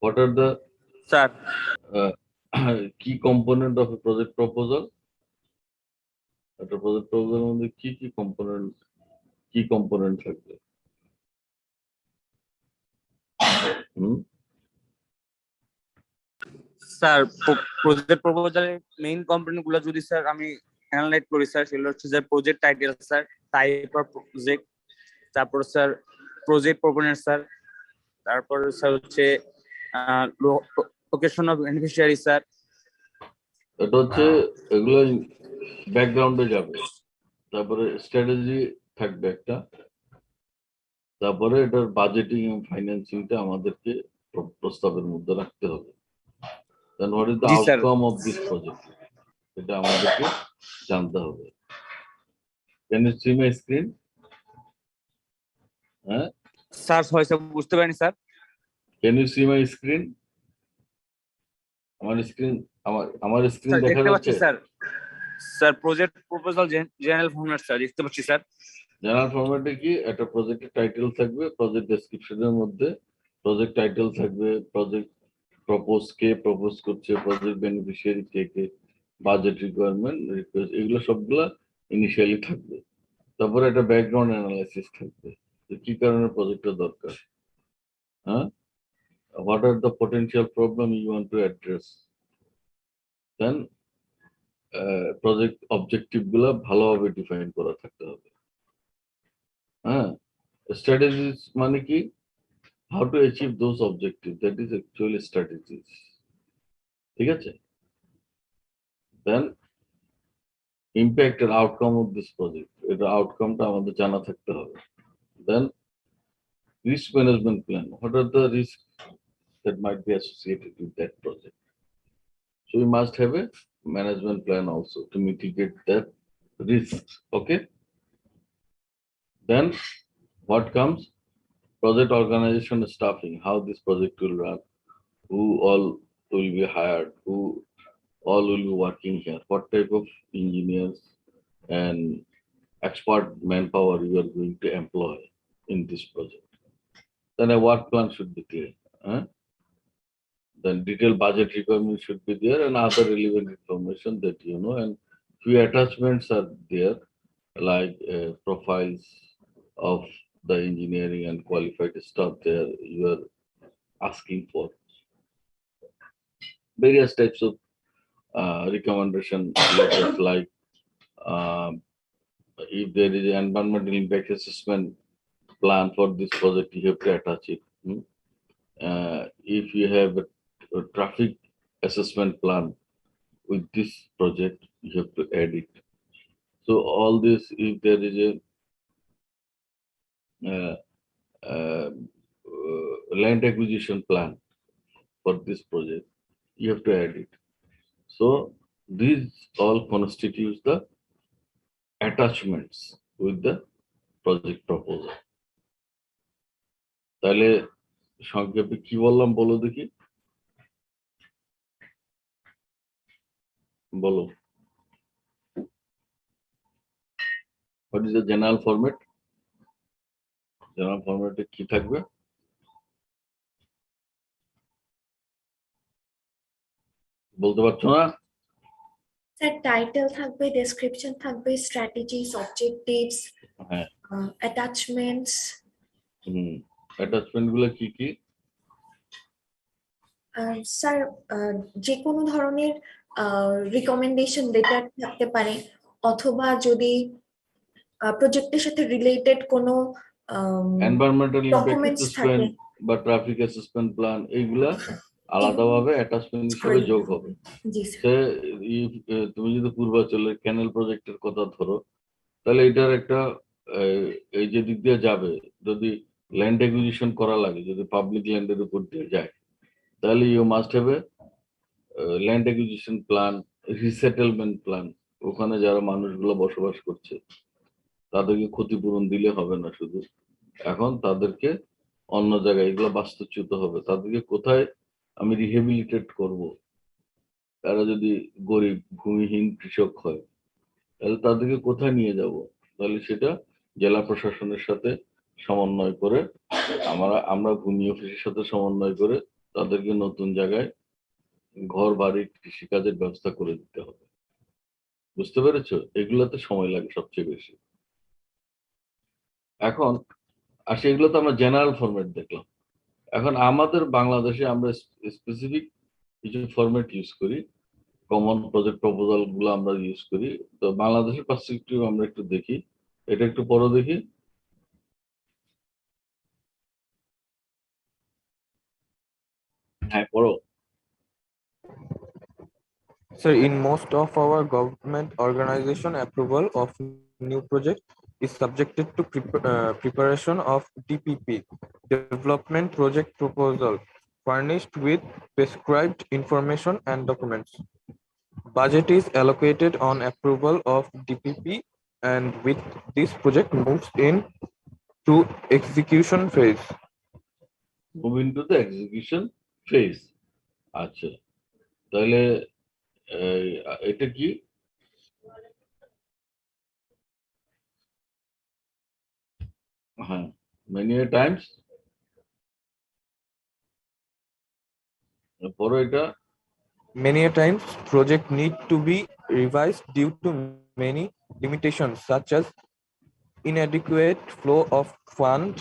What are the sir key component of a project proposal? একটা project proposal এর মধ্যে কি component থাকবে? স্যার প্রজেক্ট প্রপোজালের মেইন কম্পোনেন্ট গুলো যদি স্যার আমি অ্যানালাইজ করি স্যার, সেগুলো হচ্ছে sir project title sir, type of project, তারপর স্যার প্রজেক্ট প্রপোনেন্ট স্যার, তারপর স্যার হচ্ছে লোকেশন অফ বেনিফিশিয়ারি স্যার। এটা হচ্ছে এগুলো ব্যাকগ্রাউন্ডে যাবে, তারপরে স্ট্র্যাটেজি থাকবে একটা, তারপরে এটার বাজেটিং এবং ফাইন্যান্সিংটা আমাদেরকে প্রস্তাবের মধ্যে রাখতে হবে। দেন হোয়াট ইজ দ্য জি sir. Outcome of this project, এটা আমাদেরকে জানতে হবে। Can you see my screen? হ্যাঁ স্যার হয়তো বুঝতে পারিনি sir. Can you see my screen? আমার স্ক্রিন দেখা দেখতে পাচ্ছি যাচ্ছে? Sir. Sir project proposal general format sir, দেখতে পাচ্ছি স্যার। জেনারেল ফরম্যাটে কি একটা প্রজেক্টের টাইটেল থাকবে, প্রজেক্ট ডেসক্রিপশনের মধ্যে প্রজেক্ট টাইটেল থাকবে, প্রজেক্ট কে প্রপোজ করছে, প্রজেক্ট বেনিফিশিয়ারি কে, বাজেট রিকোয়ারমেন্ট, রিকোয়েস্ট, এগুলো সবগুলা ইনিশিয়ালি থাকবে। তারপরে একটা ব্যাকগ্রাউন্ড অ্যানালাইসিস থাকবে, যে কি কারণে প্রজেক্টটা দরকার, হ্যাঁ, what are the potential problem you want to address. Then project objective গুলা ভালোভাবে ডিফাইন করা থাকতে হবে। হ্যাঁ, স্ট্র্যাটেজিস মানে কি, how to achieve those objectives, that is actually strategies, ঠিক আছে? Then impact and outcome of this project, এটা আউটকামটা আমাদের জানা থাকতে হবে। Then risk management plan, what are the risks that might be associated with that project, so we must have a management plan also to mitigate that risks. Okay, then what comes, project organization and staffing, how this project will run, who all will be hired, who all will be working here, what type of engineers and expert manpower you are going to employ in this project. Then a work plan should be clear. Then detailed budget requirements should be there and other relevant information that you know, and few attachments are there, like profiles of the engineering and qualified staff there you are asking for. Various types of recommendation letters, like if there is an environmental impact assessment plan for this project, you have to attach it. If you have a traffic assessment plan with this project, you have to add it. So all this, if there is a land acquisition plan for this project, you have to add it. So these all constitutes the attachments with the project proposal. তাহলে সংক্ষেপে কি বললাম বলো দেখি, বলো। What is the general format? General format কি থাকবে? বলতে পারছো না? স্যার টাইটেল থাকবে, ডেসক্রিপশন থাকবে, স্ট্র্যাটেজিস, অবজেক্টিভস, হ্যাঁ, অ্যাটাচমেন্টস। অ্যাটাচমেন্ট গুলো কি কি? স্যার যে কোনো ধরনের রিকমেন্ডেশন লেটার থাকতে পারে, অথবা যদি প্রজেক্টের সাথে রিলেটেড কোনো এনভায়রনমেন্টাল ইমপ্যাক্ট ডকুমেন্টস থাকে অ্যাসেসমেন্ট বা ট্রাফিক অ্যাসেসমেন্ট প্ল্যান, এইগুলা আলাদাভাবে অ্যাটাচমেন্ট হিসেবে যোগ হবে। জি স্যার। তুমি যদি পূর্বাঞ্চলের ক্যানেল প্রজেক্টের কথা ধরো, তাহলে এটার একটা এই যে দিক দিয়ে যাবে, যদি ল্যান্ড অ্যাকুইজিশন করা লাগে, যদি পাবলিক ল্যান্ডের উপর দিয়ে যায়, তাহলে you must have a land acquisition plan, resettlement plan. ওখানে যারা মানুষগুলো বসবাস করছে তাদেরকে ক্ষতিপূরণ দিলে হবে না শুধু, এখন তাদেরকে অন্য জায়গায় এগুলো বাস্তুচ্যুত হবে, তাদেরকে কোথায় আমি রিহেবিলিটেট করব। তারা যদি গরিব ভূমিহীন কৃষক হয়, তাহলে তাদেরকে কোথায় নিয়ে যাব, তাহলে সেটা জেলা প্রশাসনের সাথে সমন্বয় করে, আমরা ভূমি অফিসের সাথে সমন্বয় করে তাদেরকে নতুন জায়গায় ঘর বাড়ি কৃষিকাজের ব্যবস্থা করে দিতে হবে। বুঝতে পেরেছো? এগুলোতে সময় লাগে সবচেয়ে বেশি। এখন আসলে এগুলো তো আমরা জেনারেল ফরম্যাট দেখলাম। এখন আমাদের বাংলাদেশে আমরা স্পেসিফিক কিছু ফরম্যাট ইউজ করি, কমন প্রজেক্ট প্রপোজাল গুলো আমরা ইউজ করি। তো বাংলাদেশের পার্সপেক্টিভ আমরা একটু দেখি, এটা একটু পরে দেখি। হ্যাঁ, পড়ো। Sir, in most of our government organization, approval of new project is subjected to preparation of DPP, Development Project Proposal, furnished with prescribed information and documents. Budget is allocated on approval of DPP, and with this project moves in to execution phase. Move into the execution phase. আচ্ছা, তাহলে এটা কি? হ্যাঁ, many Times. পরে এটা Many a times, projects need to be revised due to many limitations such as inadequate flow of fund,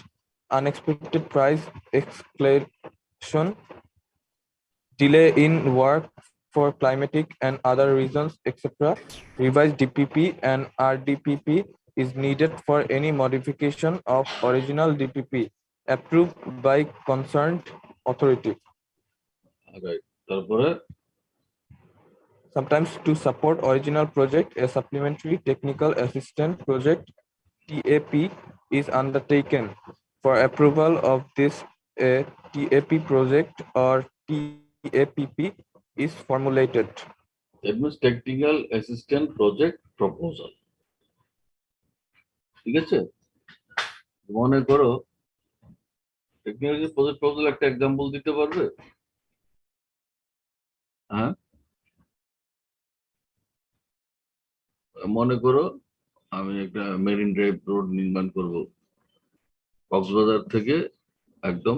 unexpected price escalation, delay in work for climatic and other reasons, etc. Revised DPP and RDPP is needed for any modification of original DPP approved by concerned authority. right, তারপরে Sometimes to support original project, a supplementary technical assistance project TAP is undertaken. For approval of this, a TAP project or TAPP is formulated. that means technical assistant project proposal. ঠিক আছে, মনে করো technical project proposal একটা example দিতে পারবে? হ্যাঁ, মনে করো আমি একটা মেরিন ড্রাইভ রোড নির্মাণ করব কক্সবাজার থেকে একদম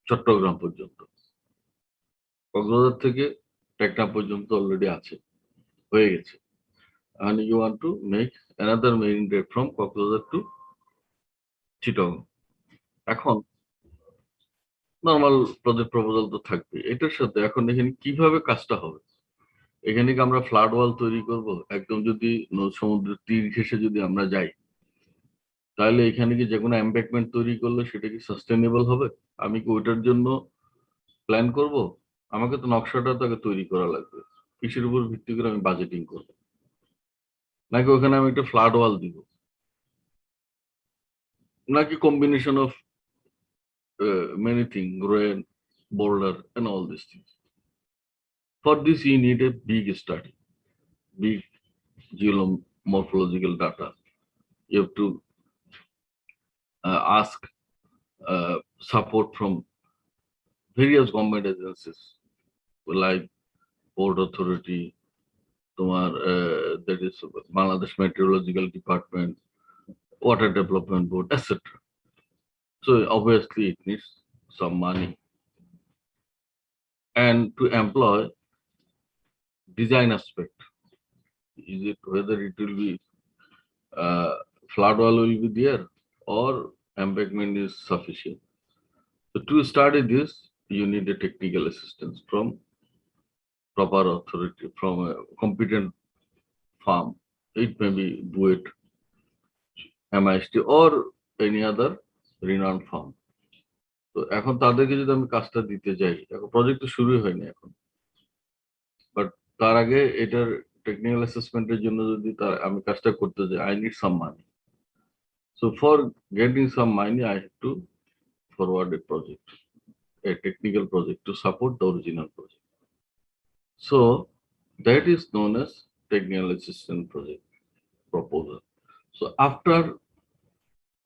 চট্টগ্রাম পর্যন্ত। কক্সবাজার থেকে টেকনাফ পর্যন্ত অলরেডি আছে, হয়ে গেছে। and you want to make another marine drive from Cox's Bazar to Chittagong. এখন নর্মাল প্রজেক্ট প্রপোজাল তো থাকবে, এটার সাথে এখন এখানে কিভাবে কাজটা হবে? এখানে কি আমরা ফ্লাড ওয়াল তৈরি করব? একদম যদি সমুদ্রের তীর ঘেঁষে যদি আমরা যাই, তাহলে এখানে কি যে কোনো এমব্যাঙ্কমেন্ট তৈরি করলে সেটা কি সাস্টেনেবল হবে? আমি কি ওইটার জন্য প্ল্যান করব? আমাকে তো নকশাটা তাকে তৈরি করা লাগবে, কিসের উপর ভিত্তি করে আমি বাজেটিং করব? নাকি ওখানে আমি একটা ফ্লাড ওয়াল দিব, নাকি combination of many things, rain, boulder, and all these things. For this, you need a big study, big geomorphological data. You have to ask support from various government agencies like Port Authority, that is Bangladesh Meteorological Department, Water Development Board, etc. So obviously it needs some money. And to employ design aspect, is it whether it will be flood wall will be there or embankment is sufficient. So to study this, you need a technical assistance from proper authority, from a competent firm. It may be BUET, MIST, or any other renowned firm. তো এখন তাদেরকে যদি আমি কাজটা দিতে যাই, এখন project তো শুরুই হয়নি এখন, বাট তার আগে এটার টেকনিক্যাল অ্যাসেসমেন্টের জন্য যদি আমি কাজটা করতে যাই, I need some money. So for getting some money, I have to forward a project, a technical project to support the original project. So that is known as technical assistance project proposal. So after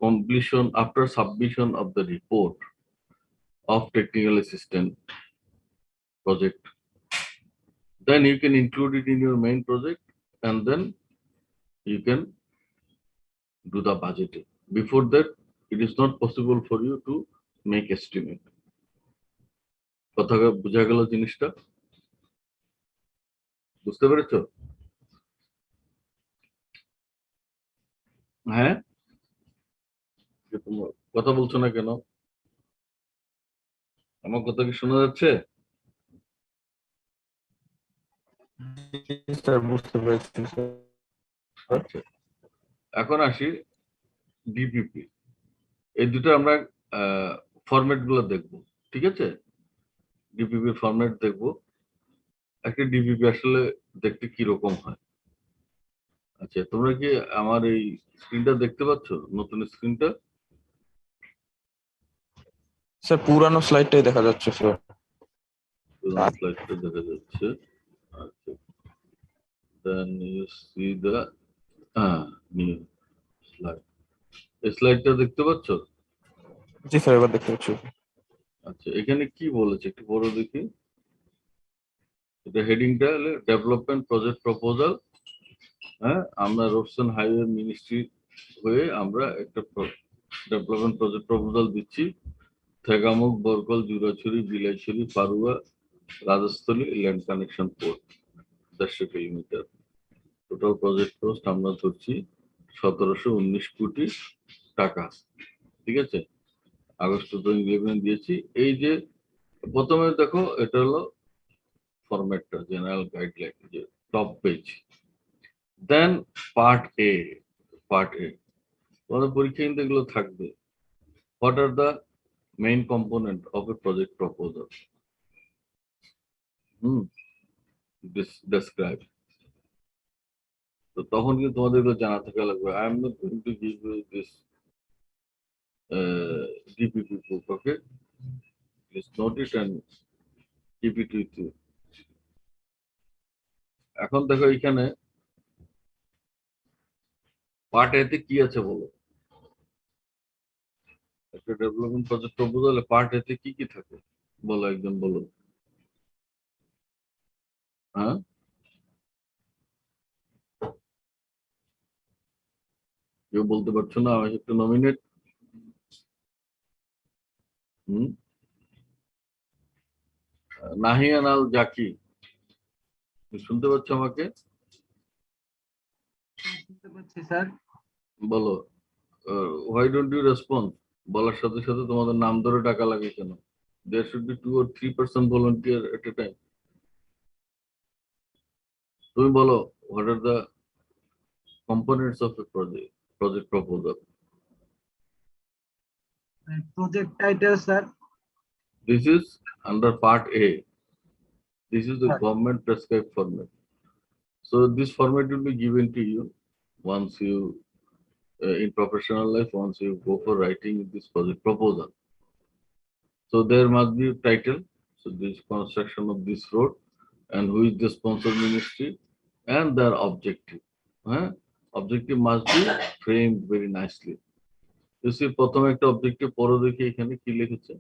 completion, after submission of the report of technical assistance project, then you can include it in your main project, and then you can do the budgeting. Before that, it is not possible for you to make estimate. কথা বোঝা গেল জিনিসটা? বুঝতে পেরেছো? হ্যাঁ, যে তোমরা কথা বলছো না কেন? আমার কথা কি শোনা যাচ্ছে? স্যার বুঝতে পেরেছি স্যার। আচ্ছা, এখন আসি ডিপিপি। এই দুটো আমরা ফরম্যাট গুলো দেখবো, ঠিক আছে? ডিপিপি ফরম্যাট দেখবো। একটা ডিপিপি আসলে দেখতে কি রকম হয়। আচ্ছা, তোমরা কি আমার এই স্ক্রিনটা দেখতে পাচ্ছ, নতুন স্ক্রিনটা? স্যার পুরানো স্লাইডটাই দেখা যাচ্ছে স্যার। স্লাইডটা দেখা যাচ্ছে। আচ্ছা, then you see the new slide. এই স্লাইডটা দেখতে পাচ্ছ? জি স্যার, এবার দেখতে পাচ্ছি। আচ্ছা, এখানে কি বলেছে একটু বড় দেখি। এটা হেডিংটা হলো ডেভেলপমেন্ট প্রজেক্ট প্রপোজাল। হ্যাঁ, আমরা রোডস এন্ড হাইওয়ে মিনিস্ট্রি হয়ে আমরা একটা ডেভেলপমেন্ট প্রজেক্ট প্রপোজাল দিচ্ছি। Thegamukh, Barkal, Jurachhari, Bilaichhari, Parua, Rajasthali land connection port 150 kilometre. Total project cost আমরা ধরছি 1719 কোটি টাকা, ঠিক আছে? আগস্ট 2011 দিয়েছি। এই যে প্রথমে দেখো, এটা হলো ফরম্যাটটা, জেনারেল গাইডলাইন, যে top page. Then part A. তোমাদের পরীক্ষা কিন্তু এগুলো থাকবে। What are the main component of a project proposal? Describe. তো তখন কিন্তু তোমাদের এগুলো জানা থাকা লাগবে। I am not going to give you this DPP book, okay? Please note it and keep it with you. এখন দেখো এখানে পার্ট এ তে কি আছে বলো। একটা ডেভেলপমেন্ট প্রজেক্ট প্রপোজালে পার্ট এ তে কি কি থাকে বলো, একজন বলো। হ্যাঁ, কেউ বলতে পারছো না? আমি একটু নমিনেট। নাহিয়ান আল জাকি, শুনতে পাচ্ছ আমাকে? শুনতে পাচ্ছি স্যার। বলো, হোয়াই ডোন্ট ইউ রেসপন্ড? বলার সাথে সাথে তোমাদের নাম ধরে ডাকা লাগে কেন? There should be 2 or 3% volunteer at a time. তুমি বলো, what are the components of a project proposal? Project title sir. This is under part A. This is the Right. government prescribed format. So this format will be given to you once you, in professional life, once you go for writing this project proposal. So there must be a title. So this construction of this road, and who is the sponsor ministry, and their objective. Objective must be framed very nicely. You see, প্রথমে একটা objective পড়ো দেখি এখানে কি লিখেছে।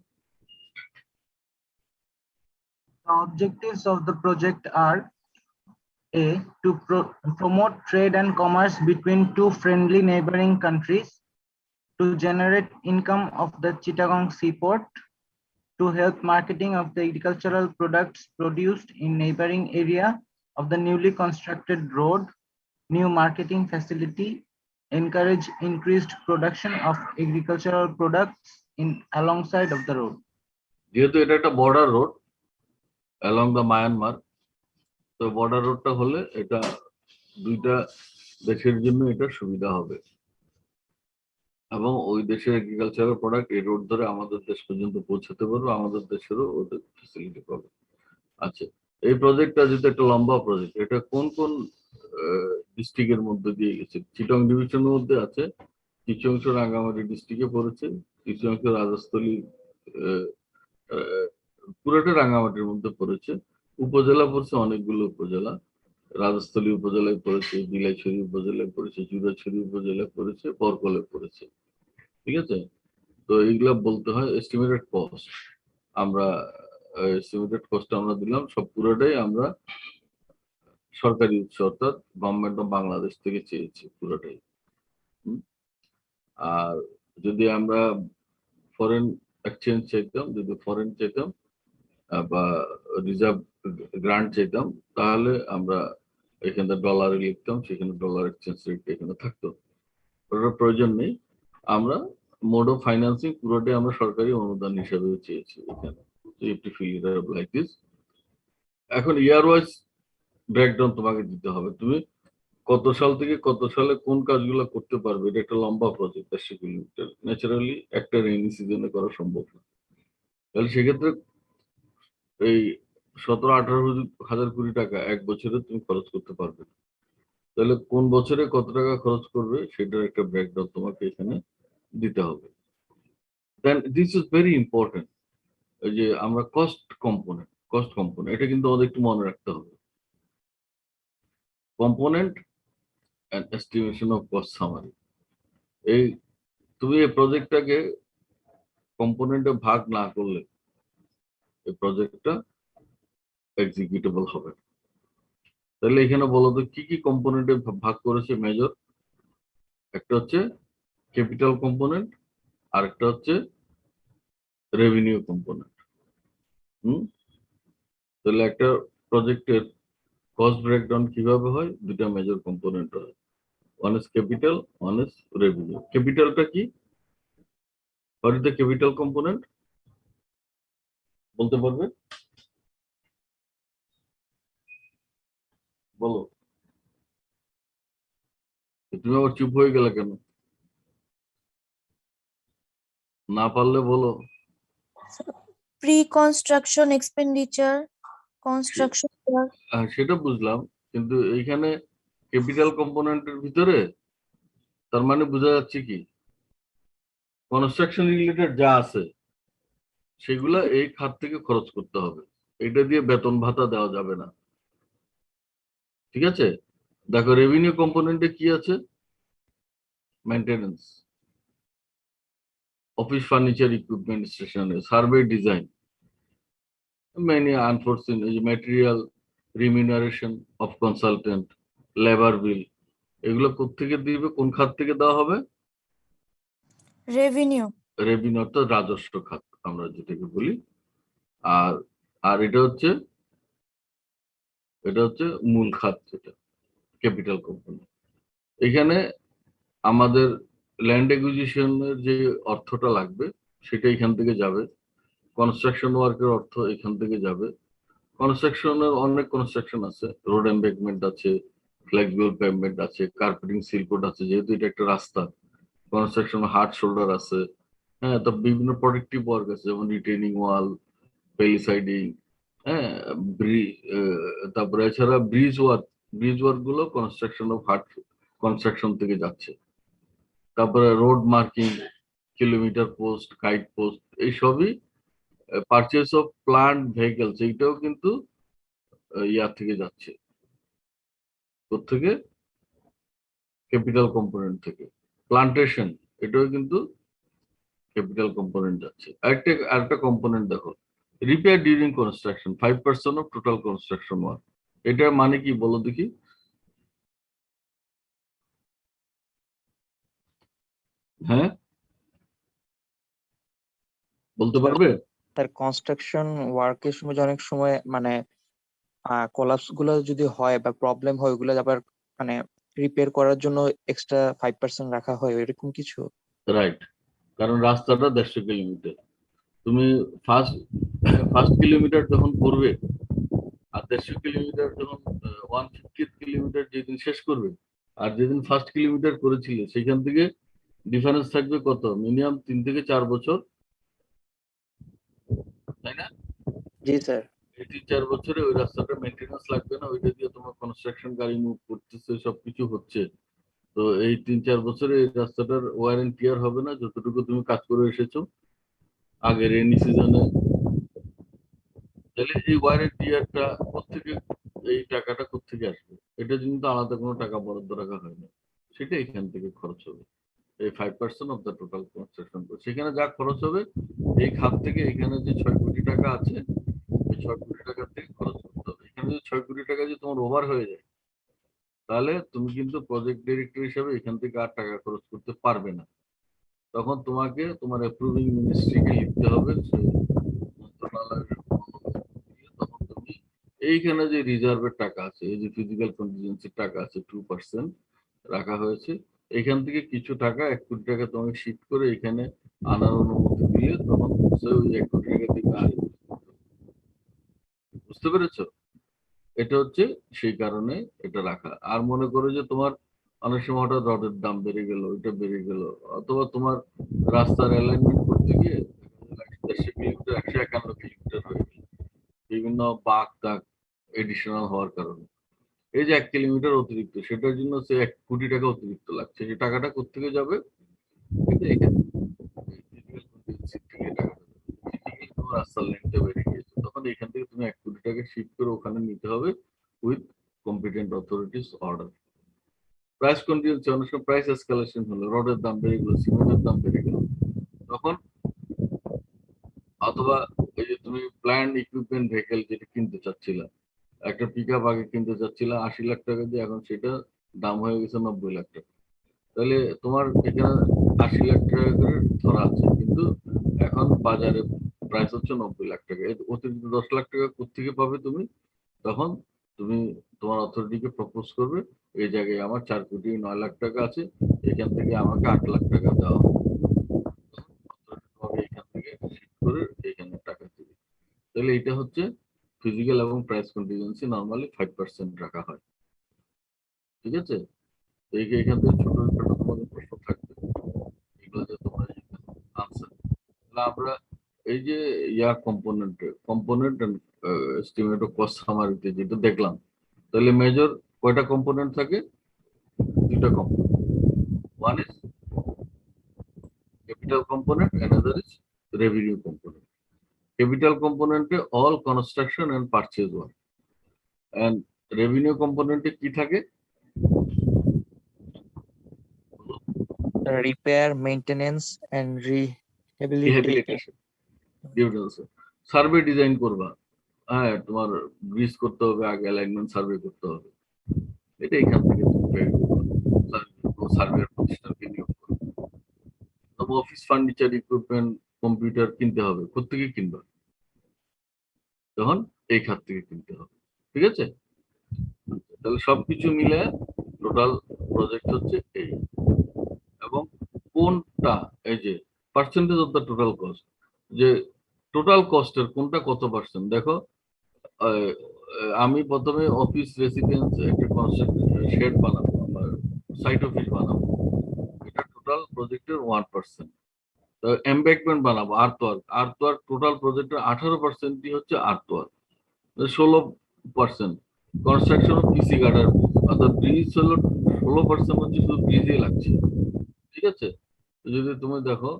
The objectives of the project are: A. To promote trade and commerce between two friendly neighboring countries, to generate income of the Chittagong seaport, to help marketing of the agricultural products produced in neighboring area of the newly constructed road, new marketing facility, encourage increased production of agricultural products in alongside of the road. যেহেতু এটা একটা border road along the Myanmar, তো border রোডটা হলে এটা দুইটা দেশের জন্য এটা সুবিধা হবে, এবং ওই দেশের এগ্রিকালচারাল প্রোডাক্ট এই রোড ধরে আমাদের দেশ পর্যন্ত পৌঁছাতে পারবে, আমাদের দেশেরও ওদের ফেসিলিটি পাবে। আচ্ছা, এই প্রজেক্টটা যেহেতু একটা লম্বা প্রজেক্ট, এটা কোন কোন ডিস্ট্রিক্টের মধ্যে দিয়ে গেছে? চিটং ডিভিশনের মধ্যে আছে, কিছু অংশ রাঙ্গামাটি ডিস্ট্রিক্টে পড়েছে, কিছু অংশ রাজস্থলী, পুরোটা রাঙ্গামাটির মধ্যে পড়েছে। উপজেলা পড়ছে অনেকগুলো উপজেলা, রাজস্থলী উপজেলায় পড়েছে, বিলাইছড়ি উপজেলায় পড়েছে, জুরাছড়ি উপজেলায় পড়েছে, বরকলে পড়েছে, ঠিক আছে? তো এইগুলা বলতে হয় এস্টিমেটেড কস্ট। আমরা এস্টিমেটেড কস্ট আমরা দিলাম, সব পুরোটাই আমরা সরকারি উৎস অর্থাৎ গভর্নমেন্ট অফ বাংলাদেশ থেকে চেয়েছি পুরোটাই। আর যদি আমরা ফরেন এক্সচেঞ্জ চাইতাম, যদি ফরেন চাইতাম, বা রিজার্ভ গ্রান্ট চাইতাম, তাহলে আমরা এখানে ডলারে লিখতাম, সেখানে ডলার এক্সচেঞ্জ রেট এখানে থাকতো। ওটার প্রয়োজন নেই। আমরা মোড অফ ফাইন্যান্সিং পুরোটাই আমরা সরকারি অনুদান হিসাবে চেয়েছি এখানে। Like this. এখন ইয়ার ওয়াইজ ব্রেকডাউন তোমাকে দিতে হবে, তুমি কত সাল থেকে কত সালে কোন কাজগুলো করতে পারবে। এটা একটা লম্বা প্রজেক্ট, 150 কিলোমিটার, ন্যাচারালি একটা রেইনি সিজনে করা সম্ভব না। তাহলে সেক্ষেত্রে এই 17-18 হাজার কোটি টাকা এক বছরে তুমি খরচ করতে পারবে না। তাহলে কোন বছরে কত টাকা খরচ করবে সেটার একটা ব্রেকডাউন তোমাকে এখানে দিতে হবে। দেন দিস ইজ ভেরি ইম্পর্টেন্ট, যে আমরা কস্ট কম্পোনেন্ট এটা কিন্তু আমাদের একটু মনে রাখতে হবে। Component and estimation of cost summary. এই তুমি এই প্রজেক্টটাকে কম্পোনেন্টে ভাগ না করলে এই প্রজেক্টটা এক্সিকিউটেবল হবে না। তাহলে এখানে বলো তো কি কি কম্পোনেন্টে ভাগ করেছে মেজর। একটা হচ্ছে ক্যাপিটাল কম্পোনেন্ট, আর একটা হচ্ছে রেভিনিউ কম্পোনেন্ট। তাহলে একটা প্রজেক্টের কস্ট ব্রেকডাউন কিভাবে হয়, দুটা মেজর কম্পোনেন্ট হয়, one is capital, one is revenue. ক্যাপিটালটা কি, what is the capital component বলতে পারবে? বলো। তুমি আবার চুপ হয়ে গেলে কেন? না পারলে বলো। Pre-construction expenditure, construction work, সেটা বুঝলাম, কিন্তু এইখানে ক্যাপিটাল কম্পোনেন্টের ভিতরে তার মানে বোঝা যাচ্ছে কি, কনস্ট্রাকশন রিলেটেড যা আছে সেগুলা এই খাত থেকে খরচ করতে হবে, এটা দিয়ে বেতন ভাতা দেওয়া যাবে না। ঠিক আছে, দেখো রেভিনিউ কম্পোনেন্টে কি আছে, maintenance, office furniture, equipment, stationery, survey, design, many unforeseen, material, remuneration of consultant, labour bill, এগুলো কোত্থেকে দিবে, কোন খাত থেকে দেওয়া হবে? revenue, রেভিনিউ অর্থাৎ রাজস্ব খাত আমরা যেটাকে বলি। আর আর এটা হচ্ছে মূল খাত, যেটা ক্যাপিটাল কোম্পানি। এখানে আমাদের ল্যান্ড একুইজিশনের যে অর্থটা লাগবে সেটা এখান থেকে যাবে, কনস্ট্রাকশন ওয়ার্কের অর্থ এখান থেকে যাবে। কনস্ট্রাকশনের অনেক কনস্ট্রাকশন আছে, রোড এমবেকমেন্ট আছে, ফ্লেক্সিবল পেভমেন্ট আছে, কার্পেটিং, সিলকোড আছে, যেহেতু এটা একটা রাস্তা। কনস্ট্রাকশন হার্ড শোল্ডার আছে, হ্যাঁ, তো বিভিন্ন প্রোটেক্টিভ ওয়ার্ক আছে, যেমন রিটেনিং ওয়াল, পেলিসাইডিং, হ্যাঁ, তারপরে এছাড়া ব্রিজ ওয়ার্ক গুলো কনস্ট্রাকশন অফ হার্ড কনস্ট্রাকশন থেকে যাচ্ছে। তারপরে road marking, kilometre post, guide post, এই সবই পারচেস অফ প্লান্ট ভেহিকলস, এইটাও কিন্তু ইয়ার থেকে যাচ্ছে, থেকে ক্যাপিটাল কম্পোনেন্ট থেকে। প্লান্টেশন, এটাও কিন্তু ক্যাপিটাল কম্পোনেন্ট যাচ্ছে। আরেকটা কম্পোনেন্ট দেখো, repair during construction, 5% of total construction work. এটার মানে কি বলো দেখি? হ্যাঁ, বলতে পারবে? তার কনস্ট্রাকশন ওয়ার্কের সময় অনেক সময় মানে কোলাপস গুলো যদি হয় বা প্রবলেম হয়, ওগুলো আবার মানে রিপেয়ার করার জন্য এক্সট্রা 5% রাখা হয়, এরকম কিছু। রাইট, কারণ রাস্তাটা 150 কিলোমিটার, তুমি ফার্স্ট কিলোমিটার যখন করবে আর 150 কিলোমিটার যখন 150 কিলোমিটার যেদিন শেষ করবে আর যেদিন ফার্স্ট কিলোমিটার করেছিলে, সেখান থেকে ডিফারেন্স থাকবে কত, মিনিমাম 3 থেকে 4 বছর, তাই না? জি স্যার। এই 3-4 বছরে ওই রাস্তাটা মেনটেন্যান্স লাগবে না, ওইটা দিয়ে তোমার কনস্ট্রাকশন গাড়ি মুভ করতেছে, সবকিছু হচ্ছে। তো এই 3-4 বছরে এই রাস্তাটার ওয়ার এন্ড টিয়ার হবে না, যতটুকু তুমি কাজ করে এসেছো আগে রেইনি সিজনে। তাহলে এই ওয়ার এন্ড টিয়ারটা কোত্থেকে, এই টাকাটা কোত্থেকে আসবে? এটা কিন্তু আলাদা কোনো টাকা বরাদ্দ রাখা হয় না, সেটা এখান থেকে খরচ হবে। এই 5% অফ দ্য টোটাল কনস্ট্রাকশন, সেখানে যা খরচ হবে এই খাত থেকে, এখানে যে 6 কোটি টাকা আছে, এই 6 কোটি টাকা থেকে খরচ করতে হবে। এখানে যদি 6 কোটি টাকা যদি তোমার ওভার হয়ে যায়, তাহলে তুমি কিন্তু প্রজেক্ট ডিরেক্টর হিসেবে এখান থেকে আর টাকা খরচ করতে পারবে না। তখন তোমাকে তোমার অ্যাপ্রুভিং মিনিস্ট্রিকে লিখতে হবে, সেই মন্ত্রণালয়ের অনুমোদন এইখানে যে রিজার্ভের টাকা আছে, এই যে ফিজিক্যাল কন্টিনজেন্সির টাকা আছে 2% রাখা হয়েছে, এখান থেকে কিছু টাকা 1 কোটি টাকা তোমাকে শিফট করে এখানে আনার অনুমতি দিলে তখন সে ওই 1 কোটি টাকা দিবে। আর বুঝতে পেরেছো? এটা হচ্ছে সেই কারণে এটা রাখা। আর মনে করো যে তোমার অনেক সময় হঠাৎ রডের দাম বেড়ে গেল, ওইটা বেড়ে গেল, অথবা তোমার রাস্তার অ্যালাইনমেন্ট করতে গিয়ে 150 কিলোমিটার 151 কিলোমিটার হয়ে গেল বিভিন্ন বাঁক টাক এডিশনাল হওয়ার কারণে। এই যে 1 কিলোমিটার অতিরিক্ত, সেটার জন্য সে 1 কোটি টাকা অতিরিক্ত লাগছে, সেই টাকাটা কোত্থেকে যাবে? কিন্তু এখানে physical contingency থেকে টাকাটা যাবে। Physically তোমার রাস্তার লেন্থটা বেড়ে গিয়েছে, তখন এখান থেকে তুমি 1 কোটি টাকা শিফট করে ওখানে নিতে হবে with competent authorities order. Price contingency, অনেক সময় প্রাইস এসকালেশন হলো, রডের দাম বেড়ে গেল, সিমেন্টের দাম বেড়ে গেল, তখন অথবা এই যে তুমি প্ল্যান্ড ইকুইপমেন্ট ভেহিকল যেটা কিনতে চাচ্ছিলা, একটা পিকআপ আগে কিনতে চাচ্ছিলা 80 লাখ টাকা দিয়ে, এখন সেটা দাম হয়ে গেছে 90 লাখ টাকা। তাহলে তোমার এখানে 80 লাখ টাকা করে ধরা আছে, কিন্তু এখন বাজারে প্রাইস হচ্ছে 90 লাখ টাকা। এর অতিরিক্ত 10 লাখ টাকা কোত্থেকে পাবে তুমি? তখন তুমি তোমার অথরিটিকে প্রপোজ করবে, এই জায়গায় আমার 4 কোটি 9 লাখ টাকা আছে, এখান থেকে আমাকে 8 লাখ টাকা দেওয়া হবে। authority তোমাকে এখান থেকে শিফট করে এখানে টাকা দিবে। তাহলে এটা হচ্ছে ফিজিক্যাল এবং প্রাইস কন্টিনজেন্সি, নরমালি 5% রাখা হয়। ঠিক আছে? তো এখান থেকে ছোট ছোট তোমাদের প্রশ্ন থাকবে, এগুলো যে তোমরা আনসার। তাহলে আমরা এই যে year component and estimate of cost সামারিতে যেটা দেখলাম, তাহলে মেজর কয়টা কম্পোনেন্ট থাকে? 2টা component. One is capital component, another is revenue component. Capital কম্পোনেন্টে all construction and purchase work, and revenue কম্পোনেন্টে কি থাকে? repair, maintenance, and rehabilitation. Rehabilitation. Survey design করবা, হ্যাঁ, তোমার ব্রিজ করতে হবে, আগে অ্যালাইনমেন্ট সার্ভে করতে হবে, এটা এখান থেকে তুমি pay করবা। সার্ভের প্রতিষ্ঠানকে নিয়োগ করবে। তবে অফিস ফার্নিচার, ইকুইপমেন্ট, কম্পিউটার কিনতে হবে, কোত্থেকে কিনবা? তখন এই খাত থেকে কিনতে হবে। ঠিক আছে? তাহলে সবকিছু মিলে টোটাল প্রজেক্ট হচ্ছে এই। এবং কোনটা, এই যে percentage of the total cost, যে টোটাল কস্টের কোনটা কত পার্সেন্ট? দেখো, আমি প্রথমে অফিস রেসিডেন্স একটা কনস্ট্রাকশন শেড বানাবো, আমার সাইট অফিস বানাবো, এটা টোটাল প্রজেক্টের 1%। তো এমব্যাঙ্কমেন্ট বানাবো, আর্থওয়ার্ক টোটাল প্রজেক্টের 18%ই হচ্ছে আর্থওয়ার্ক, 16%। কনস্ট্রাকশন অফ পিসি গার্ডার, অর্থাৎ ব্রিজ হলো 16% হচ্ছে শুধু ব্রিজে লাগছে। ঠিক আছে? যদি তুমি দেখো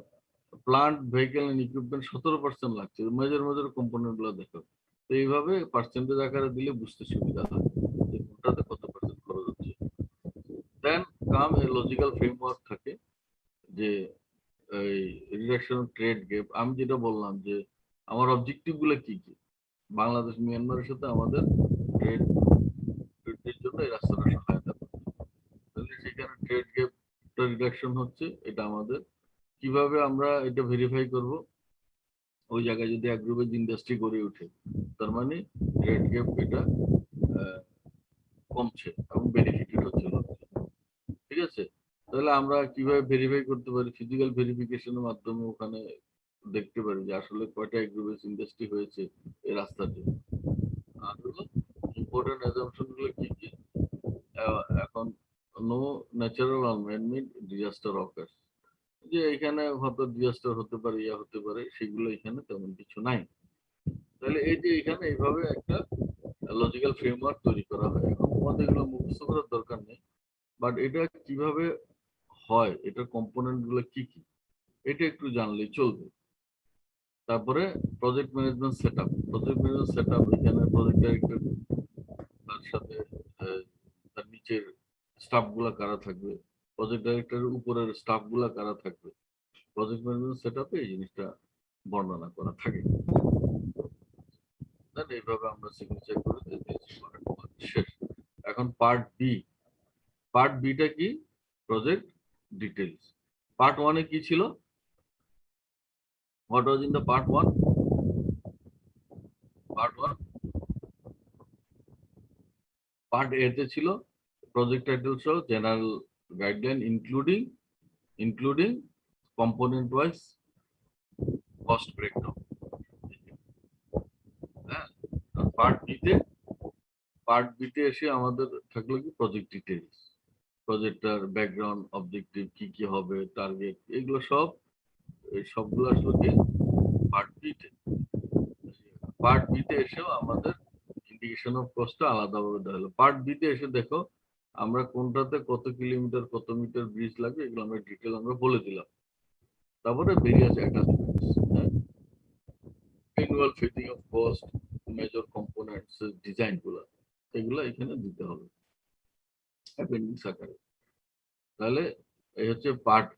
প্লান্ট, ভেহিকেল এন্ড ইকুইপমেন্ট 17% লাগছে, মেজর কম্পোনেন্ট গুলো দেখো। তো এইভাবে পার্সেন্টেজ আকারে দিলে বুঝতে সুবিধা হয় যে কোনটাতে কত পার্সেন্ট খরচ হচ্ছে। দেন কাম এ লজিক্যাল ফ্রেমওয়ার্ক থাকে, যে এই রিডাকশন অফ ট্রেড গ্যাপ। আমি যেটা বললাম যে আমার অবজেক্টিভ গুলো কি কি, বাংলাদেশ মিয়ানমারের সাথে আমাদের ট্রেডের জন্য এই রাস্তাটা সহায়তা করছে। তাহলে সেখানে ট্রেড গ্যাপটা রিডাকশন হচ্ছে, এটা আমাদের কিভাবে আমরা এটা ভেরিফাই করব? ওই জায়গায় যদি অ্যাগ্রোভেজ ইন্ডাস্ট্রি গড়ে ওঠে, তার মানে ট্রেড গ্যাপ এটা কমছে এবং বেনিফিটেড হচ্ছে লোকজন। ঠিক আছে? তাহলে আমরা কিভাবে ভেরিফাই করতে পারি? ফিজিক্যাল ভেরিফিকেশনের মাধ্যমে ওখানে দেখতে পারি যে আসলে কয়টা অ্যাগ্রোভেজ ইন্ডাস্ট্রি হয়েছে এই রাস্তার জন্য। আর হলো ইম্পর্টেন্ট অ্যাজাম্পশন গুলো কি কি? এখন নো ন্যাচারাল আর ম্যানমেড ডিজাস্টার অকার্স, যে এখানে হয়তো ডিজাস্টার হতে পারে, ইয়া হতে পারে, সেগুলো এখানে তেমন কিছু নাই। তাহলে এই যে এখানে এইভাবে একটা লজিক্যাল ফ্রেমওয়ার্ক তৈরি করা হয়। এখন তোমাদের এগুলো মুখস্থ করার দরকার নেই, বাট এটা কিভাবে হয়, এটার কম্পোনেন্ট গুলো কি কি, এটা একটু জানলেই চলবে। তারপরে project management setup. Project management setup, এখানে প্রজেক্ট ডাইরেক্টর, তার সাথে তার নিচের স্টাফ গুলা কারা থাকবে, প্রজেক্ট ডাইরেক্টরের উপরের স্টাফ গুলা কারা থাকবে, প্রজেক্ট ম্যানেজমেন্ট সেটআপে এই জিনিসটা বর্ণনা করা থাকে। এইভাবে আমরা সিগনেচার করে শেষ। এখন পার্ট বি। পার্ট বিটা কি? Project details. পার্ট 1 এ কি ছিল? What was in the part 1? Part 1 part এ তে ছিল প্রজেক্ট টাইটেল সহ general guideline including component wise cost breakdown. হ্যাঁ, পার্ট বিতে এসে আমাদের থাকলো কি প্রজেক্ট ডিটেইলস, প্রজেক্টটার ব্যাকগ্রাউন্ড, অবজেক্টিভ, কি কি হবে, টার্গেট, এগুলো সবগুলো আসলে কি পার্ট বিতে। পার্ট বিতে এসেও আমাদের ইন্ডিকেশন অফ কস্টটা আলাদাভাবে দেওয়া হলো। পার্ট বিতে এসে দেখো আমরা কোনটাতে কত কিলোমিটার কত মিটার ব্রিজ লাগবে এগুলো আমরা ডিটেল আমরা বলে দিলাম। তারপরে various অ্যাটাচমেন্টস, annual fitting of cost, major components, design গুলো এগুলো এখানে দিতে হবে অ্যাপেন্ডিক্স আকারে। তাহলে এই হচ্ছে পার্ট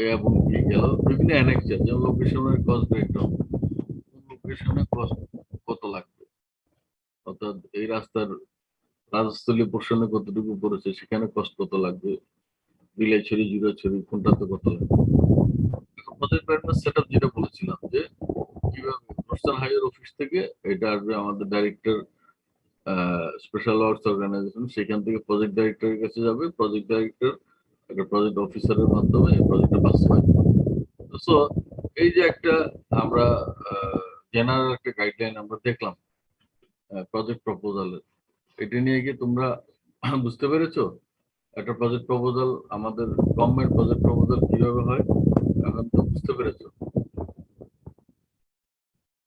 এ এবং বি গেল। বিভিন্ন অ্যানেক্সার যেমন লোকেশনের কস্ট ব্রেকডাউন, লোকেশনে কস্ট কত লাগবে, অর্থাৎ এই রাস্তার রাজস্থলী পোর্শনে কতটুকু পড়েছে সেখানে কস্ট কত লাগবে, বিলাইছড়ি জুড়াছড়ি কোনটাতে কত লাগবে। প্রজেক্ট ম্যানেজমেন্ট সেটআপ যেটা বলেছিলাম যে কিভাবে ন্যাশনাল হাইওয়ে অফিস থেকে এটা আসবে আমাদের ডাইরেক্টর স্পেশাল ওয়ার্কস অর্গানাইজেশন, সেখান থেকে প্রজেক্ট ডাইরেক্টরের কাছে যাবে, প্রজেক্ট ডাইরেক্টর একটা প্রজেক্ট অফিসারের মাধ্যমে এই প্রজেক্টটা বাস্তবায়ন করবে। সো এই যে একটা আমরা জেনারেল একটা গাইডলাইন আমরা দেখলাম প্রজেক্ট প্রপোজালের, এটা নিয়ে কি তোমরা বুঝতে পেরেছো একটা প্রজেক্ট প্রপোজাল, আমাদের গভর্নমেন্ট প্রজেক্ট প্রপোজাল কিভাবে হয় এখন তো বুঝতে পেরেছো?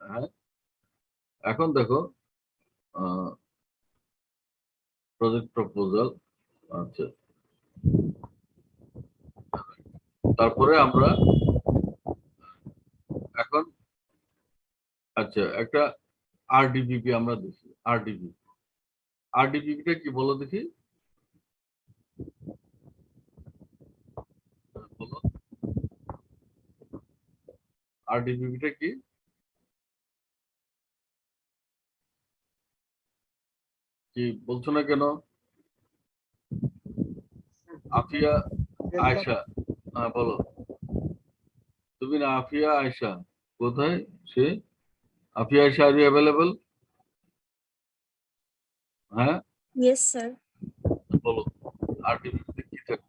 হ্যাঁ, এখন দেখো প্রজেক্ট প্রপোজাল। আচ্ছা, তারপরে আমরা এখন আচ্ছা একটা আরডিপিপি আমরা দেখি। আরডিপিপিটা কি বলো দেখি, বলো আরডিপিপিটা কি? কি বলছো না কেন? আফিয়া আয়শা, হ্যাঁ বলো। তুমি না আফিয়া আয়শা, কোথায় সে? Afia Ayesha, are you available? হ্যাঁ Yes, sir. বলো আরডিপিপিতে কি থাকে?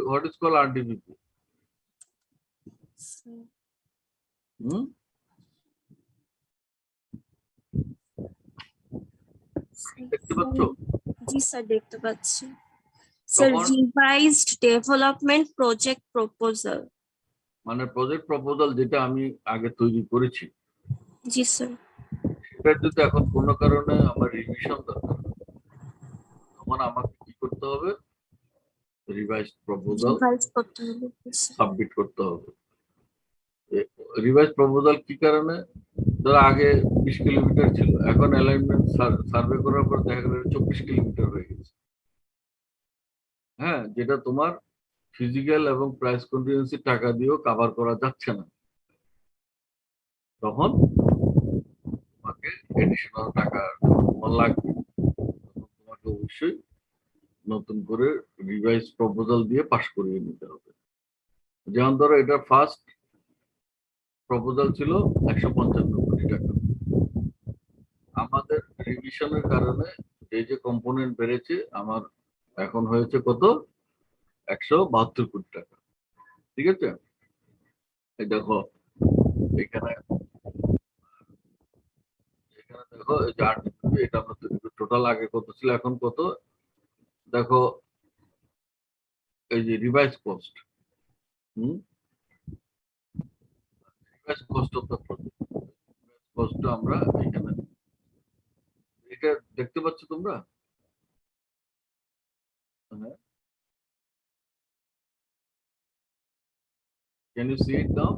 What is called RDBP? দেখতে পাচ্ছ? জি স্যার, দেখতে পাচ্ছি স্যার। তখন রিভাইজড ডেভেলপমেন্ট প্রজেক্ট প্রপোজাল। মানে প্রজেক্ট প্রপোজাল যেটা আমি আগে তৈরি করেছি জি স্যার। সেটার যদি এখন কোনো কারণে আমার রিভিশন দরকার, তখন আমাকে কি করতে হবে? রিভাইজড প্রপোজাল রিভাইজ করতে হবে স্যার। সাবমিট করতে হবে। রিভাইজ প্রপোজাল কি কারণে? ধরো আগে 20 কিলোমিটার ছিল, এখন অ্যালাইনমেন্ট সার্ভে করার পর দেখা গেল 24 কিলোমিটার হয়ে গেছে। হ্যাঁ, যেটা তোমার ফিজিক্যাল এবং প্রাইস কন্টিনজেন্সি টাকা দিয়েও কভার করা যাচ্ছে না, তখন তোমাকে এডিশনাল টাকা তোমার লাগবে। তখন তোমাকে অবশ্যই নতুন করে রিভাইজ প্রপোজাল দিয়ে পাস করিয়ে নিতে হবে। যেমন ধরো এটা ফার্স্ট প্রপোজাল ছিল 155 কোটি টাকা, আমাদের রিভিশনের কারণে এই যে কম্পোনেন্ট বেড়েছে আমার এখন হয়েছে কত? 172 কোটি টাকা। ঠিক আছে, এই দেখো এখানে দেখো এই যে RDP, এটা আমরা টোটাল আগে কত ছিল এখন কত দেখো, এই যে revise cost, revise cost of the project, cost আমরা এখানে এটা দেখতে পাচ্ছ তোমরা? হ্যাঁ, ক্যান ইউ সি ইট নাও?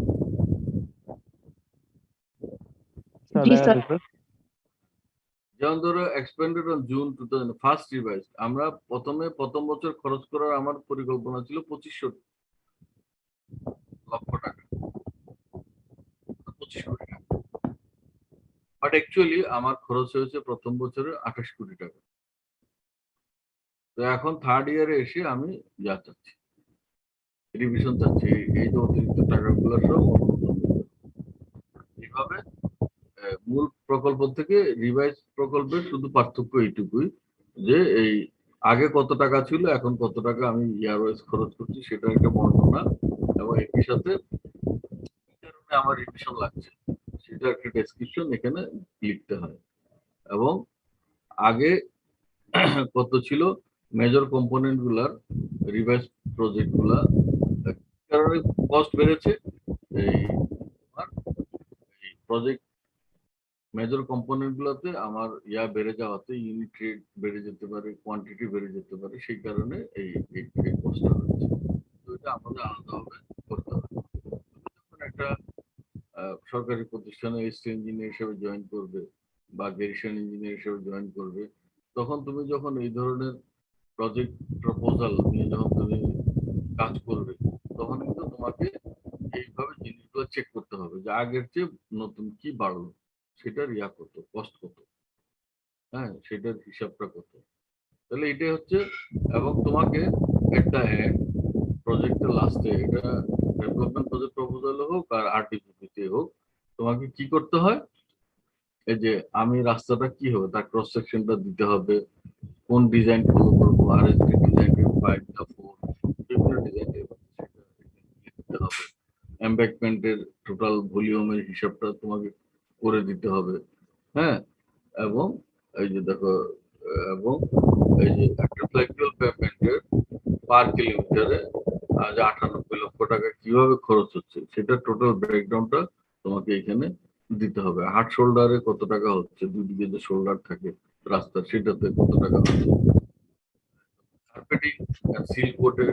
যেমন ধরো expended on June 2000 first revise, আমরা প্রথম বছর খরচ করার আমার পরিকল্পনা ছিল 2500 লক্ষ টাকা, 25 কোটি টাকা, বাট অ্যাকচুয়ালি আমার খরচ হয়েছে প্রথম বছরে 28 কোটি টাকা। তো এখন থার্ড ইয়ারে এসে আমি যা চাচ্ছি রিভিশন চাচ্ছি, এই যে অতিরিক্ত টাকাগুলো সব এইভাবে মূল প্রকল্প থেকে রিভাইজ প্রকল্পের শুধু পার্থক্য এইটুকুই যে এই আগে কত টাকা ছিল এখন কত টাকা আমি ইয়ার ওয়াইজ খরচ করছি সেটা একটা বর্ণনা এবং একই সাথে কি কারণে আমার রিভিশন লাগছে সেটা একটা ডেসক্রিপশন এখানে লিখতে হয়। এবং আগে কত ছিল মেজর কম্পোনেন্ট গুলার রিভাইজ প্রজেক্ট গুলা কারণে কস্ট বেড়েছে এই প্রজেক্ট মেজর কম্পোনেন্ট গুলোতে আমার ইয়া বেড়ে যাওয়াতে ইউনিট রেট বেড়ে যেতে পারে, কোয়ান্টিটি বেড়ে যেতে পারে, সেই কারণে এই কস্টটা হচ্ছে। তো এটা আমাদের আলাদাভাবে করতে হবে। যখন একটা সরকারি প্রতিষ্ঠানে এসিস্ট্যান্ট ইঞ্জিনিয়ার হিসেবে জয়েন করবে বা গ্যারিসন ইঞ্জিনিয়ার হিসেবে জয়েন করবে, তখন তুমি যখন এই ধরনের প্রজেক্ট প্রপোজাল নিয়ে যখন তুমি কাজ করবে তখন কিন্তু তোমাকে এইভাবে জিনিসগুলো চেক করতে হবে যে আগের চেয়ে নতুন কি বাড়লো, সেটার ইয়া কত, কস্ট কত, হ্যাঁ সেটার হিসাবটা কত। তাহলে এটাই হচ্ছে। এবং তোমাকে একটা প্রজেক্টের লাস্টে এটা ডেভেলপমেন্ট প্রজেক্ট প্রপোজাল হোক আর আরডিপিতে হোক, তোমাকে কি করতে হয়, এই যে আমি রাস্তাটা কি হবে তার ক্রস সেকশনটা দিতে হবে, কোন ডিজাইন ফলো করবো, আরএসডি ডিজাইন 5 4 বিভিন্ন ডিজাইন দিতে হবে, এমব্যাকমেন্টের টোটাল ভলিউমের হিসাবটা তোমাকে করে দিতে হবে, হ্যাঁ। এবং এই যে দেখো, এবং এই যে একটা ফ্লেক্সিবল পেমেন্টের পার কিলোমিটারে আজ 98 লক্ষ টাকা কিভাবে খরচ হচ্ছে সেটা টোটাল ব্রেকডাউনটা তোমাকে এখানে দিতে হবে। হার্ড শোল্ডারে কত টাকা হচ্ছে, দুদিকে যে শোল্ডার থাকে রাস্তা সেটাতে কত টাকা হচ্ছে, কার্পেটিং আর সিল কোটে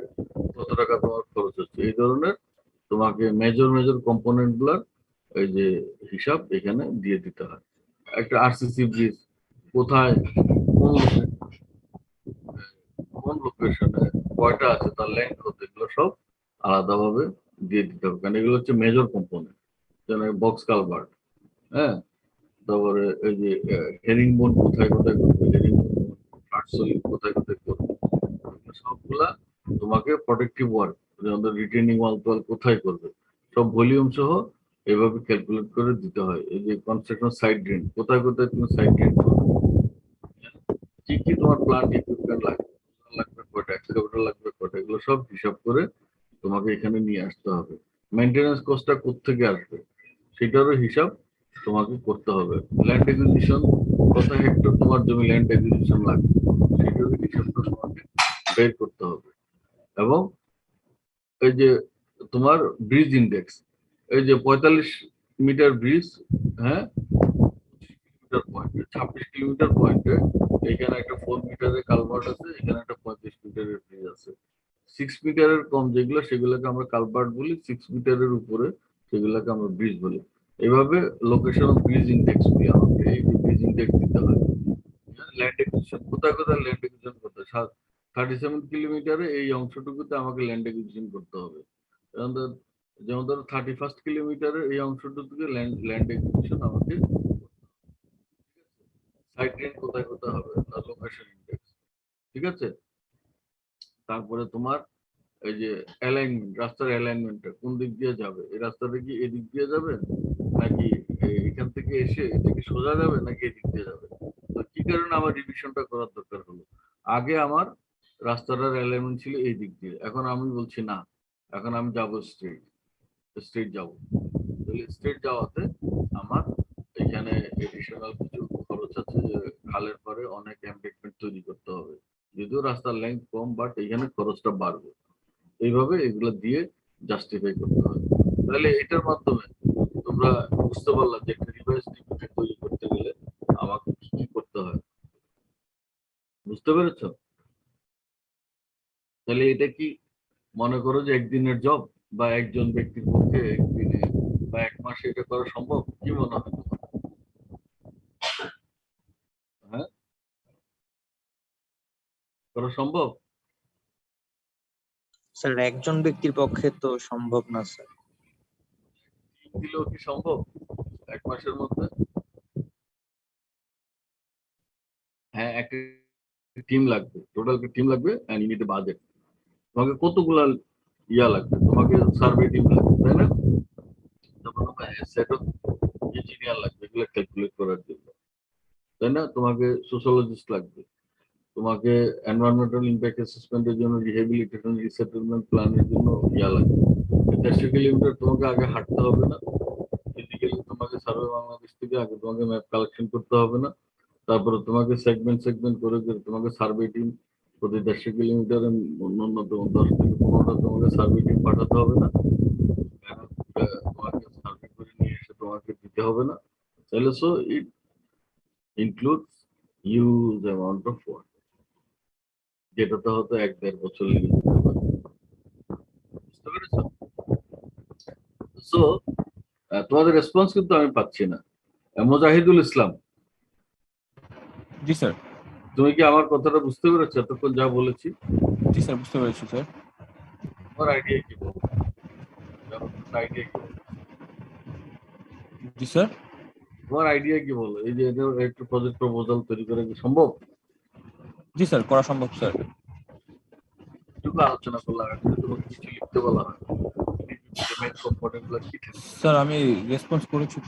কত টাকা তোমার খরচ হচ্ছে, এই ধরনের তোমাকে মেজর কম্পোনেন্ট গুলার এই যে হিসাব এখানে দিয়ে দিতে হয়। একটা আরসিসি ব্রিজ কোথায় কোন লোকেশনে কয়টা আছে, তার লেন্থ কত, এগুলো সব আলাদাভাবে দিয়ে দিতে হবে, কারণ এগুলো হচ্ছে মেজর কম্পোনেন্ট। যেন বক্স কালভার্ট, হ্যাঁ, তারপরে এই যে হেরিং বোন কোথায় কোথায় করবে, হেরিং ফ্ল্যাট সোলিং কোথায় কোথায় করবে, সবগুলা তোমাকে প্রোটেক্টিভ ওয়ার্ক যেমন রিটেনিং ওয়াল তোয়াল কোথায় করবে সব ভলিউম সহ এভাবে ক্যালকুলেট করে দিতে হয়। এই যে কনস্ট্রাকশন সাইড ড্রেন কোথায় কোথায় তুমি সাইড ড্রেন করবে, কি কি তোমার প্লান্ট ইকুইপমেন্ট লাগবে কয়টা, এক্সকাভেটর লাগবে কয়টা, এগুলো সব হিসাব করে তোমাকে এখানে নিয়ে আসতে হবে। মেইনটেনেন্স কস্টটা কোত্থেকে আসবে সেটারও হিসাব তোমাকে করতে হবে। ল্যান্ড একুইজিশন কত হেক্টর তোমার জমি ল্যান্ড একুইজিশন লাগবে সেটারও হিসাবটা তোমাকে বের করতে হবে। এবং এই যে তোমার ব্রিজ ইন্ডেক্স, এই যে 45 মিটার ব্রিজ, হ্যাঁ 26 কিলোমিটার পয়েন্টে এখানে একটা 4 মিটারের কালভার্ট আছে, এখানে একটা 35 মিটারের ব্রিজ আছে। 6 মিটারের কম যেগুলো সেগুলোকে আমরা কালভার্ট বলি, 6 মিটারের উপরে সেগুলোকে আমরা ব্রিজ বলি। এইভাবে লোকেশন অফ ব্রিজ ইন্ডেক্স বলি, আমাকে এই যে ব্রিজ ইন্ডেক্স দিতে হয়। ল্যান্ড একুইজিশন কোথায় কোথায় ল্যান্ড একুইজিশন করতে হয়, 37 কিলোমিটারে এই অংশটুকুতে আমাকে ল্যান্ড একুইজিশন করতে হবে। যেমন ধরো 31 কিলোমিটারের এই অংশটুকুতে ল্যান্ড একুইজিশন আমাকে, সাইড রেট কোথায় কোথায় হবে তার লোকেশন ইন্ডেক্স, ঠিক আছে। তারপরে তোমার এই যে অ্যালাইনমেন্ট, রাস্তার অ্যালাইনমেন্টটা কোন দিক দিয়ে যাবে, এই রাস্তাটা কি এদিক দিয়ে যাবে নাকি এখান থেকে এসে এদিকে সোজা যাবে নাকি এদিক দিয়ে যাবে। তো কি কারণে আমার রিভিশনটা করার দরকার হলো, আগে আমার রাস্তাটার অ্যালাইনমেন্ট ছিল এই দিক দিয়ে, এখন আমি বলছি না, এখন আমি যাবো স্ট্রেট যাবো। তাহলে স্ট্রেট যাওয়াতে আমার এখানে এডিশনাল কিছু খরচ আছে, যে খালের পরে অনেক এমবেকমেন্ট তৈরি করতে হবে, যদিও রাস্তার লেন্থ কম বাট এখানে খরচটা বাড়বে। এইভাবে এগুলো দিয়ে জাস্টিফাই করতে হবে। তাহলে এটার মাধ্যমে তোমরা বুঝতে পারলা যে একটা রিভাইজ ডিপিটি তৈরি করতে গেলে আমাকে কি কি করতে হয়, বুঝতে পেরেছ? তাহলে এটা কি মনে করো যে একদিনের জব বা একজন ব্যক্তির পক্ষে একদিনে বা এক মাসে এটা করা সম্ভব, কি মনে হয় তোমার? হ্যাঁ, করা সম্ভব? স্যার একজন ব্যক্তির পক্ষে তো সম্ভব না স্যার। দিলেও কি সম্ভব এক মাসের মধ্যে? হ্যাঁ, একটা টিম লাগবে, টোটাল টিম লাগবে and you need a budget. তোমাকে কতগুলা ইয়া লাগবে, তোমাকে সার্ভে টিম লাগবে, তাই না? তারপর তোমার সেট অফ ইঞ্জিনিয়ার লাগবে, এগুলো ক্যালকুলেট করার জন্য, তাই না? তোমাকে সোশ্যোলজিস্ট লাগবে, তোমাকে এনভায়রনমেন্টাল ইম্প্যাক্ট অ্যাসেসমেন্টের জন্য রিহ্যাবিলিটেশন রিসেটেলমেন্ট প্ল্যানের জন্য লাগবে। 150 কিলোমিটার তোমাকে আগে হাঁটতে হবে না, ফিজিক্যালি তোমাকে সার্ভে বাংলাদেশ থেকে আগে তোমাকে ম্যাপ কালেকশন করতে হবে না, তারপরে তোমাকে সেগমেন্ট করে তোমাকে সার্ভে টিম প্রতি 150 কিলোমিটারে ন্যূনতম 10 থেকে 15টা তোমাকে সার্ভে টিম পাঠাতে হবে না, তোমাকে সার্ভে করে নিয়ে এসে তোমাকে দিতে হবে না। তাহলে so it includes huge amount of work, যেটাতে হয়তো 1-1.5 বছর লেগে যেতে পারে। বুঝতে পেরেছো? সো তোমাদের রেসপন্স কিন্তু আমি পাচ্ছি না। মোজাহিদুল ইসলাম, জি স্যার। তুমি কি আমার কথাটা বুঝতে পেরেছো এতক্ষণ যা বলেছি? জি স্যার, বুঝতে পেরেছি স্যার। তোমার আইডিয়া কি বলো? আইডিয়া কি বলো? জি স্যার। তোমার আইডিয়া কি বলো? এই যে একটা প্রজেক্ট প্রপোজাল তৈরি করা কি সম্ভব? জি স্যার, করা সম্ভব স্যার। একটু আলোচনা করলাম, যদি তোমাকে কিছু লিখতে বলা হয় কি থাকে? স্যার আমি রেসপন্স করেছি।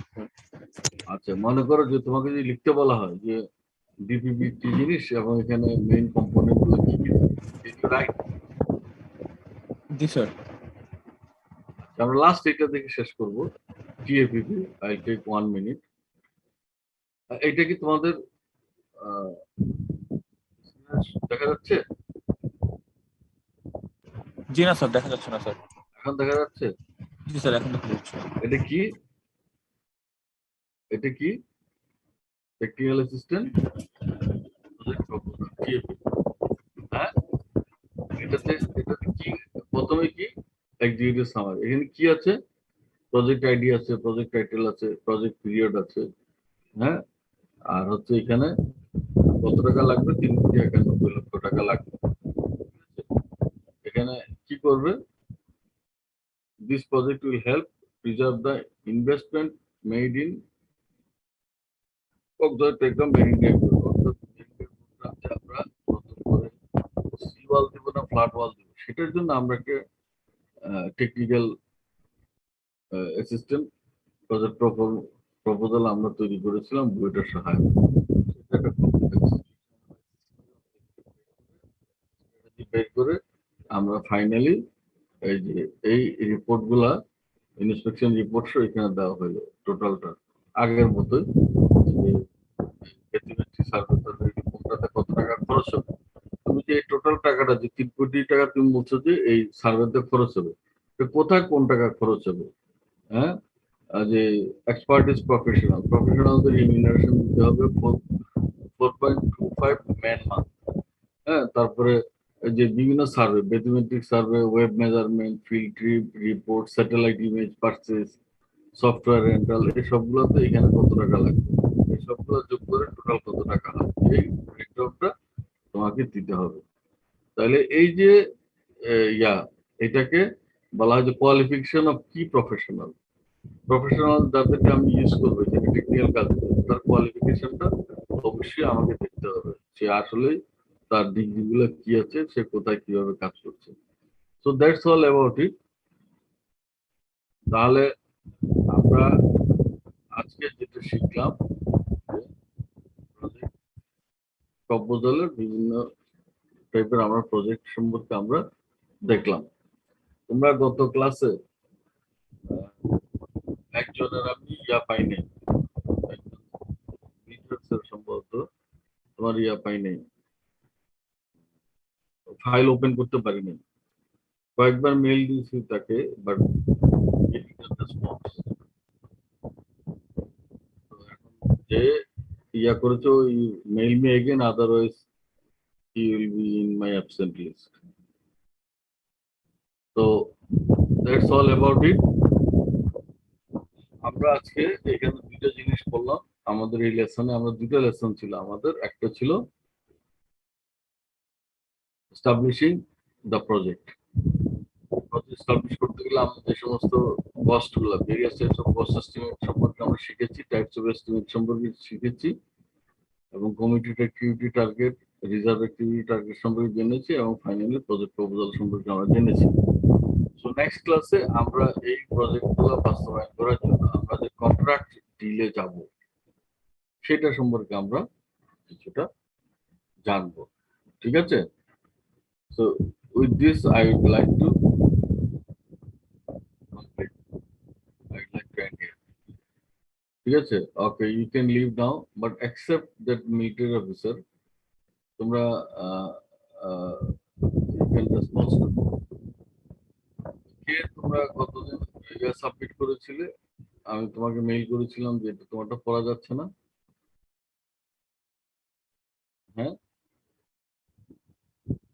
আচ্ছা, মনে করো যে তোমাকে যদি লিখতে বলা হয় যে ডিপিপি কি জিনিস এবং এখানে মেইন কম্পোনেন্ট গুলো কি কি, রাইট? জি স্যার। আমরা লাস্ট এটা দেখে শেষ করব। টিএপিপি, আই টেক 1 মিনিট। এটা কি তোমাদের দেখা যাচ্ছে? জি না স্যার, দেখা যাচ্ছে না স্যার। এখন দেখা যাচ্ছে? জি স্যার, এখন দেখা যাচ্ছে। এটা কি? এটা কি? Technical assistant project proposal, TAPP. হ্যাঁ, এটাতে কি প্রথমে কি এক্সিকিউটিভ সামারি, এখানে কি আছে? প্রজেক্ট আইডি আছে, প্রজেক্ট টাইটেল আছে, প্রজেক্ট পিরিয়ড আছে, হ্যাঁ, আর হচ্ছে এখানে কত টাকা লাগবে? 3,91,00,000 টাকা লাগবে। এখানে কি করবে? This project will help preserve the investment made in টেকম মেরিন। আমরা নতুন করে সি ওয়াল দিব না ফ্ল্যাট ওয়াল দিব, সেটার জন্য আমরা একটা টেকনিক্যাল অ্যাসিস্ট্যান্ট প্রজেক্ট প্রপোজাল আমরা তৈরি করেছিলাম বইটার সহায়তা। বের করে আমরা ফাইনালি এই যে এই রিপোর্ট গুলা ইন্সপেকশন রিপোর্ট এখানে দেওয়া হলো টোটালটা আগের মতোই। রিপোর্টটাতে কত টাকা খরচ হবে, তুমি যে এই টোটাল টাকাটা যে 3 কোটি টাকা তুমি বলছো যে এই সার্ভেতে খরচ হবে, কোথায় কোন টাকা খরচ হবে? হ্যাঁ, যে এক্সপার্টিস প্রফেশনালদের রিমিনারেশন দিতে হবে 4.25 ম্যান মান্থ। হ্যাঁ, তারপরে যে বিভিন্ন survey, bathymetric survey, wave measurement, field trip report, satellite image purchase, software rental, এই সবগুলোতে এখানে কত টাকা লাগবে, এই সবগুলো যোগ করে টোটাল কত টাকা হয়, এই ব্রেকডাউনটা তোমাকে দিতে হবে। তাহলে এই যে এটাকে বলা হয় যে কোয়ালিফিকেশন অফ কি প্রফেশনাল যাদেরকে আমি ইউজ করবো এখানে টেকনিক্যাল কাজে, তার কোয়ালিফিকেশনটা অবশ্যই আমাকে দেখতে হবে, সে আসলে তার ডিগ্রি গুলো কি আছে, সে কোথায় কিভাবে কাজ করছে। So that's all about it. তাহলে আমরা আজকে যেটা শিখলাম, প্রপোজালের বিভিন্ন টাইপের আমরা প্রজেক্ট সম্পর্কে আমরা দেখলাম। তোমরা গত ক্লাসে একজনের আমি পাইনি, সম্ভবত তোমার পাইনি, ফাইল ওপেন করতে পারিনি, কয়েকবার মেল দিয়েছি তাকে, বাট যে করেছো, mail me again, otherwise he will be in my absent list. So that's all about it. আমরা আজকে এখানে দুটো জিনিস বললাম। আমাদের এই লেসনে আমরা দুটো লেসন ছিল আমাদের, একটা ছিল এস্টাবলিশিং দ্য প্রজেক্ট। এস্টাবলিশ করতে গেলে আমরা যে সমস্ত কস্ট গুলো, various types of cost estimate সম্পর্কে আমরা শিখেছি, টাইপস অফ এস্টিমেট সম্পর্কে শিখেছি, এবং committed activity target, reserve activity target সম্পর্কে জেনেছি, এবং ফাইনালি প্রজেক্ট প্রপোজাল সম্পর্কে আমরা জেনেছি। সো নেক্সট ক্লাসে আমরা এই প্রজেক্টগুলো বাস্তবায়ন করার জন্য আমরা যে কন্ট্রাক্ট ডিলে যাব, সেটা সম্পর্কে আমরা কিছুটা জানবো। ঠিক আছে? So with this I would like to complete. I would like to end here. ঠিক আছে? Okay, you can leave now, but except that military officer, তোমরা you can respond to কে তোমরা কতদিন সাবমিট করেছিলে? আমি তোমাকে মেইল করেছিলাম যে এটা তোমারটা পড়া যাচ্ছে না। হ্যাঁ,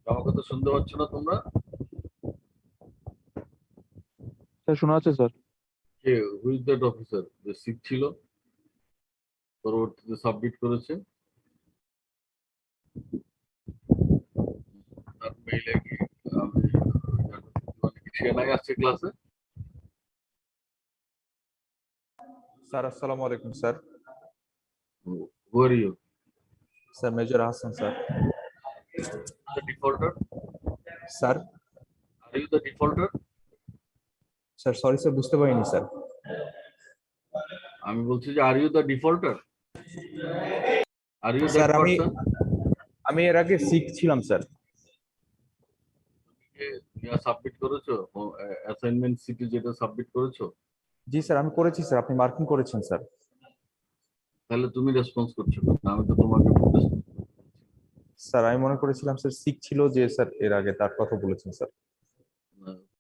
আমার কথা শুনতে পাচ্ছ না তোমরা? স্যার শোনা যাচ্ছে sir. K who is that officer যে শিখ ছিল পরবর্তীতে সাবমিট করেছে? তার মেইলে কি আমি মানে কি সে নাই আসছে ক্লাসে? স্যার আসসালামু আলাইকুম sir. Who are you? Sir major Hasan sir. The defaulter? Sir are you the defaulter? Sir sorry sir বুঝতে পারিনি স্যার। আমি বলছি যে are you the defaulter? Are you sir that আমি পারসন? আমি এর আগে সিক ছিলাম স্যার। সাবমিট করেছো অ্যাসাইনমেন্ট সিটি যেটা সাবমিট করেছো? জি স্যার আমি করেছি স্যার, আপনি মার্কিং করেছেন স্যার। তাহলে তুমি রেসপন্স করছো না, আমি তো তোমাকে স্যার আমি মনে করেছিলাম স্যার সিক ছিল যে স্যার এর আগে তার কথা বলেছেন স্যার।